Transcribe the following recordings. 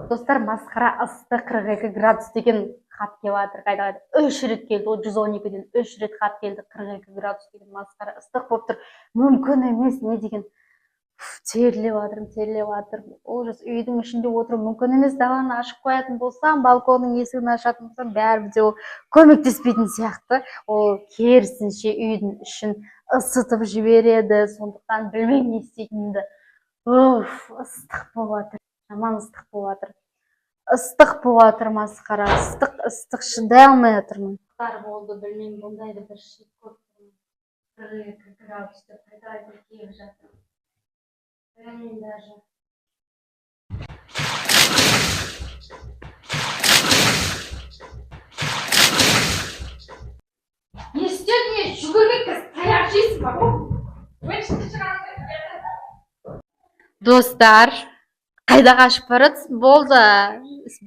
Достар, масқара ысты 42 градус деген хат келіп жатыр. Қайда 3 рет келді. О 112-ден 3 рет хат келді. 42 градус деген масқара ыстық болып тұр. Мүмкін емес, не деген терлеп жатырмын. Ужас, үйдің ішінде отырып мүмкін емес. Даланы ашып қоятын болсам, балконның есігін ашатын болсам, бәрібір де ол көмектеспейтін сияқты. Ол керісінше үйдің ішін ысытып жібереді. Сондықтан білмеймін не істейтінімді. Ыстық болып жатыр. Жаман ыстық болып жатыр. Ыстық болып жатыр масқара. Ыстық шыдай алмай жатырмын. Болды, білмеймін, бұндайды бір шет көріп тұрмын. 42 градусты қайта келіп жатыр. Білмеймін даже. Не істедің, жүгірмек кіз, таяқ жейсің ба? Достар, қайда қашып баратсың? Болды,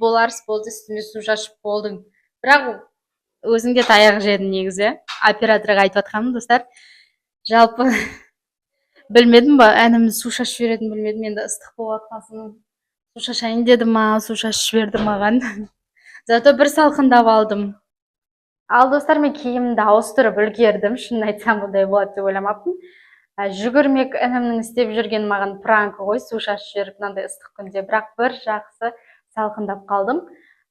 болды, үстіме су шашып болдың. Бірақ өзің де таяқ жедің негізі. Операторға айтып жатқанмын, достар. Жалпы білмедім ба, әнімді су шашып жіберетін білмедім. Енді ыстық болып жатқасын су шашайын деді ма, су шашып жіберді маған. Зато бір салқындап алдым. Ал достар, мен киімімді ауыстырып үлгердім. Шынын айтсам, бұндай болады деп ойламаппын. Жүгірмек інімнің істеп жүрген маған пранк ғой, су шашып жіберіп мынандай ыстық күнде. Бірақ бір жақсы салқындап қалдым.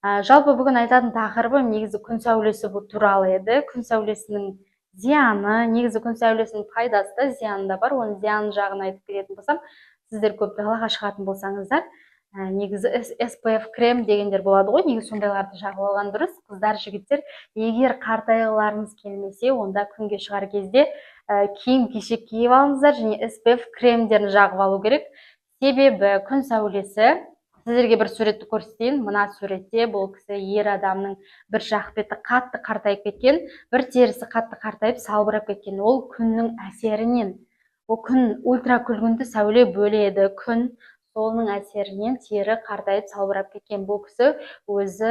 Жалпы бүгін айтатын тақырыбым негізі күн сәулесі туралы еді. Күн сәулесінің зияны, негізі күн сәулесінің пайдасы да, зияны да бар. Оның зияны жағын айтып беретін болсам, сіздер көп далаға шығатын болсаңыздар, негізі SPF крем дегендер болады ғой, негізі сондайларды жағып алған дұрыс. Қыздар, жігіттер, егер қартайғыларыңыз келмесе, онда күнге шығар кезде киім кешек киіп алыңыздар және SPF кремдерін жағып алу керек. Себебі күн сәулесі, сіздерге бір суретті көрсетейін. Мына суретте бұл кісі ер адамның бір жақ беті қатты қартайып кеткен, бір терісі қатты қартайып салбырап кеткен. Ол күннің әсерінен, ол күн ультракүлгінді сәуле бөледі. Күн солының әсерінен тері қартайып салбырап кеткен. Бұл кісі өзі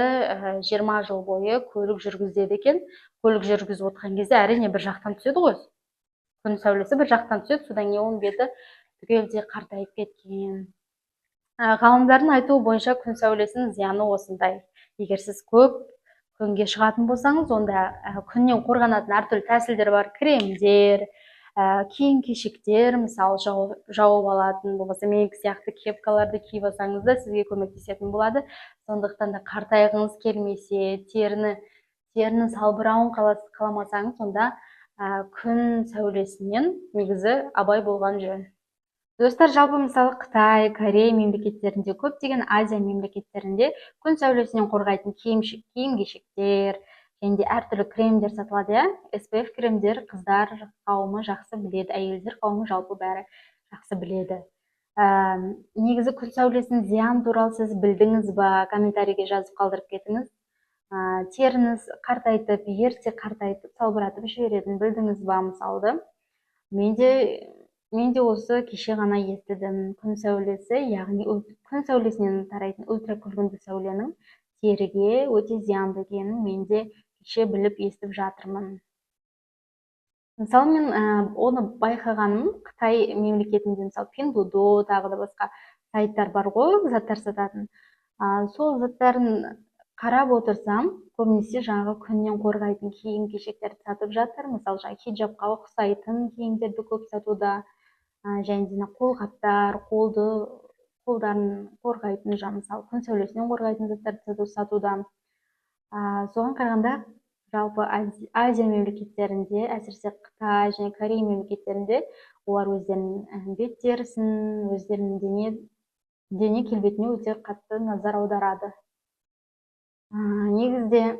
20 жыл бойы көлік жүргізеді екен. Көлік жүргізіп отырған кезде әрине бір жақтан түседі ғой. Күн сәулесі бір жақтан түседі, содан кейін оның беті түгелдей қартайып кеткен. Ғалымдардың айтуы бойынша күн сәулесінің зияны осындай. Егер сіз көп күнге шығатын болсаңыз, онда күннен қорғанатын әртүрлі тәсілдер бар. Кремдер, киім кешектер, мысалы жауып алатын, болмаса менікі сияқты кепкаларды киіп алсаңыз да сізге көмектесетін болады. Сондықтан да қартайғыңыз келмесе, терінің салбырауын қаламасаңыз, онда күн сәулесінен негізі абай болған жөн. Достар, жалпы мысалы Қытай, Корея мемлекеттерінде, көптеген Азия мемлекеттерінде күн сәулесінен қорғайтын киім-кешектер және әртүрлі кремдер сатылады. SPF кремдер қыздар қауымы жақсы біледі, әйелдер қауымы жалпы бәрі жақсы біледі. Негізі күн сәулесінің зияны туралы сіз білдіңіз ба? Комментарийге жазып қалдырып кетіңіз. Теріңіз қартайтып, ерте қартайтып, салбыратып жіберетін білдіңіз ба мысалды? Мен де осы кеше ғана естідім. Күн сәулесі, яғни күн сәулесінен тарайтын ультракүлгінді сәуленің теріге өте зиянды екенін мен де кеше біліп естіп жатырмын. Мысалы, мен оны байқағаным Қытай мемлекетінде, мысалы Pinduoduo, тағы да басқа сайттар бар ғой, заттар сататын. Сол заттарын қарап отырсам, көбінесе жаңағы күннен қорғайтын киім-кешектерді сатып жатыр. Мысалы, хиджабқа ұқсайтын киімдерді көп сатуда, және де қолғаптар, қолдарын қорғайтын, мысалы күн сәулесінен қорғайтын заттарды сатуда. Соған қарағанда, жалпы Азия мемлекеттерінде, әсіресе Қытай және Корея мемлекеттерінде, олар өздерінің бет терісін, өздерінің дене келбетіне өте қатты назар аударады. Негізінде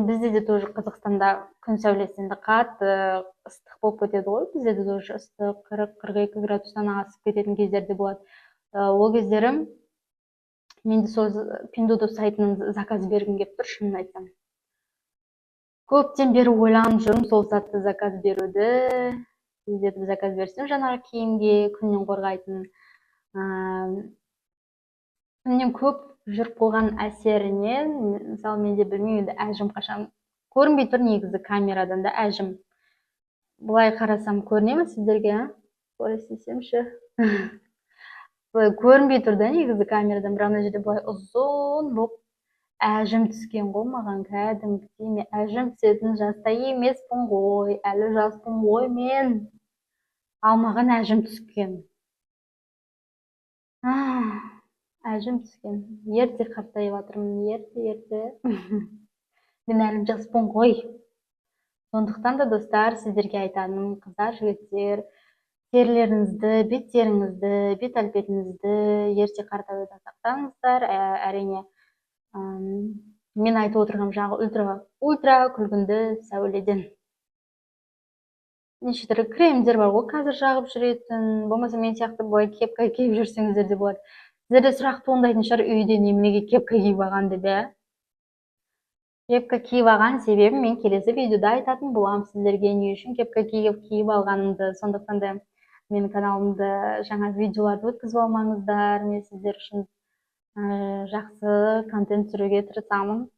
бізде де тоже Қазақстанда күн сәулесінде қатты ыстық болып кетеді ғой. Бізде де тоже ыстық 40-42 градустан асып кететін кездерде болады. Ол кездері мен де сол Pinduoduo сайтынан заказ бергім келіп тұр, шынын айтсам. Көптен бері ойланып жүрмін сол затты заказ беруді. Тездетіп заказ берсем жаңағы киімге, күннен қорғайтын. Күннен көп жүріп болған әсерінен, мысалы менде білмеймін, әжім қашан көрінбей тұр негізі камерадан да әжім. Бұлай қарасам көріне ме сіздерге? Былай істесемші. былай көрінбей тұр да негізі камерадан, бірақ мына жерде былай ұзын болып әжім түскен ғой маған кәдімгідей. Мен әжім түсетін жаста емеспін ғой, әлі жаспын ғой мен. Ал маған әжім түскен. Әжім түскен. Ерте қартайып жатырмын, ерте. Мен әлі жаспын ғой. Сондықтан да достар, сіздерге айтаным, қыздар, жігіттер, терілеріңізді, беттеріңізді, бет әлпетіңізді ерте қартаюдан сақтаңыздар. Әрине, мен айтып отырған жағы ультра күлгінді сәуледен. Неше түрлі кремдер бар ғой қазір жағып жүретін, болмаса мен сияқты былай кепка киіп жүрсеңіздер де болады. Сіздерде сұрақ туындайтын шығар, үйде неменеге кепка киіп алған деп, иә? Кепка киіп алған себебім мен келесі видеода айтатын боламын сіздерге не үшін кепка киіп алғанымды. Сондықтан да менің каналымда жаңа видеоларды өткізіп алмаңыздар. Мен сіздер үшін жақсы контент түсіруге тырысамын.